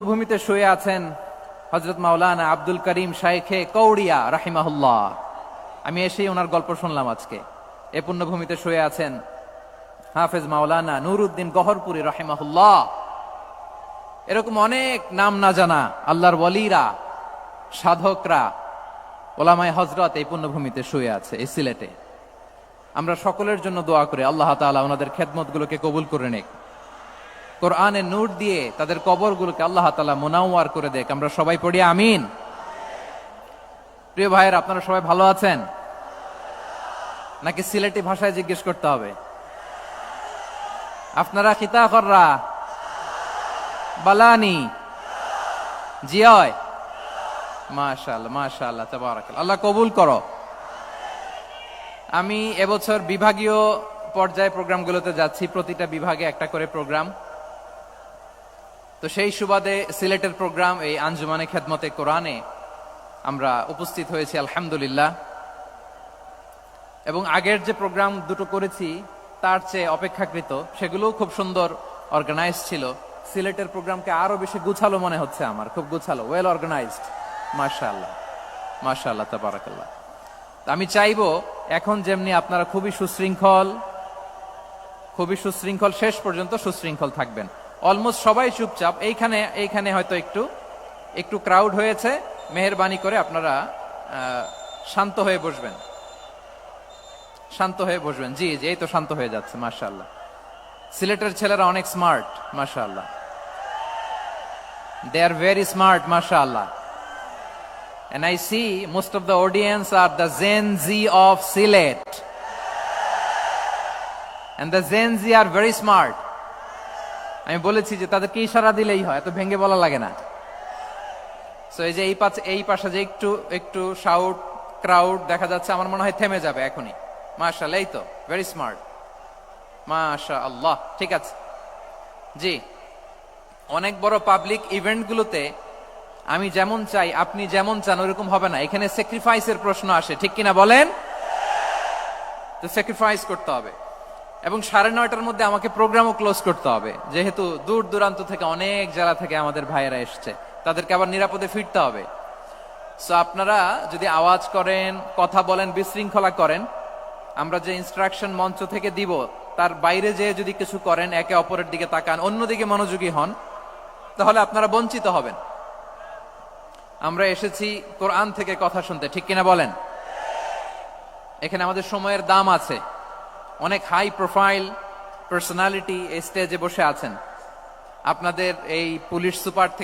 ভূমিতে শুয়ে আছেন হযরত মাওলানা আব্দুল করিম শাইখে কৌড়িয়া রাহিমাহুল্লাহ। আমি এসেই ওনার গল্প শুনলাম আজকে। এ পুণ্যভূমিতে শুয়ে আছেন হাফেজ মাওলানা নুরউদ্দিন গহরপুরি রাহিমাহুল্লাহ। এরকম অনেক নাম না জানা আল্লাহর ওয়ালিরা, সাধকরা, ওলামায়ে হযরত এই পুণ্যভূমিতে শুয়ে আছে এই সিলেটে। আমরা সকলের জন্য দোয়া করি আল্লাহ তাআলা ওনাদের খেদমতগুলোকে কবুল করে নেক, কোরআনের নূর দিয়ে তাদের কবরগুলোকে আল্লাহ তাআলা মুনাওয়ার করে দেখ। আমরা সবাই পড়ি আমিন। প্রিয় ভাইয়ের, আপনারা সবাই ভালো আছেন নাকি সিলেটি ভাষায় জিজ্ঞেস করতে হবে? আপনারা খিতা কররা বালানি জিয়? মাশাআল্লাহ মাশাআল্লাহ তাবারাকাল্লাহ, আল্লাহ কবুল করো। আমি এবছর বিভাগীয় পর্যায়ে প্রোগ্রামগুলোতে যাচ্ছি, প্রতিটা বিভাগে একটা করে প্রোগ্রাম। তো সেই সুবাদে সিলেটের প্রোগ্রাম এই আঞ্জুমানে খেদমতে কোরআনে আমরা উপস্থিত হয়েছি আলহামদুলিল্লাহ। এবং আগের যে প্রোগ্রাম দুটো করেছি তার চেয়ে অপেক্ষাকৃত সেগুলোও খুব সুন্দর অর্গানাইজ ছিল। সিলেটের প্রোগ্রামকে আরো বেশি গুছালো মনে হচ্ছে আমার, খুব গুছালো, ওয়েল অর্গানাইজড। মাশাআল্লাহ মাশাআল্লাহ তাবারাকাল্লাহ। আমি চাইবো এখন যেমনি আপনারা খুবই সুশৃঙ্খল শেষ পর্যন্ত সুশৃঙ্খল থাকবেন। অলমোস্ট সবাই চুপচাপ, এইখানে হয়তো একটু ক্রাউড হয়েছে, মেহেরবানি করে আপনারা শান্ত হয়ে বসবেন, শান্ত হয়ে বসবেন। জি জি, এই তো শান্ত হয়ে যাচ্ছে। মাশাআল্লাহ, সিলেটের ছেলেরা অনেক স্মার্ট। মাশাআল্লাহ, they are very smart, mashallah. And I see most of the audience are the Gen Z of Sylhet, and the Gen Z are very smart. আমি বলেছি যে তাদেরকে ইশারা দিলেই হয়, এত ভেঙে বলা লাগে না। সো এই যে এই পাশে যে একটু শাউট ক্রাউড দেখা যাচ্ছে, আমার মনে হয় থেমে যাবে এখনই। মাশাআল্লাহ, এই তো ভেরি স্মার্ট, মাশাআল্লাহ। ঠিক আছে জি, অনেক বড় পাবলিক ইভেন্টগুলোতে আমি যেমন চাই আপনি যেমন চান ওরকম হবে না, এখানে স্যাক্রিফাইসের প্রশ্ন আসে, ঠিক কিনা বলেন? তো স্যাক্রিফাইস করতে হবে। এবং 9:30টার মধ্যে আমাকে প্রোগ্রামও ক্লোজ করতে হবে, যেহেতু দূর দূরান্ত থেকে অনেক জেলা থেকে আমাদের ভাইয়েরা এসছে, তাদেরকে আবার নিরাপদে ফিরতে হবে। সো আপনারা যদি আওয়াজ করেন, কথা বলেন, বিশৃঙ্খলা করেন, আমরা যে ইনস্ট্রাকশন মঞ্চ থেকে দিব তার বাইরে যে যদি কিছু করেন, একে অপরের দিকে তাকান, অন্যদিকে মনোযোগী হন, তাহলে আপনারা বঞ্চিত হবেন। আমরা এসেছি কোরআন থেকে কথা শুনতে, ঠিক কিনা বলেন? এখানে আমাদের সময়ের দাম আছে। অনেক হাই প্রোফাইল পার্সোনালিটি এই স্টেজে বসে আছেন। আপনাদের এই পুলিশ সুপার থেকে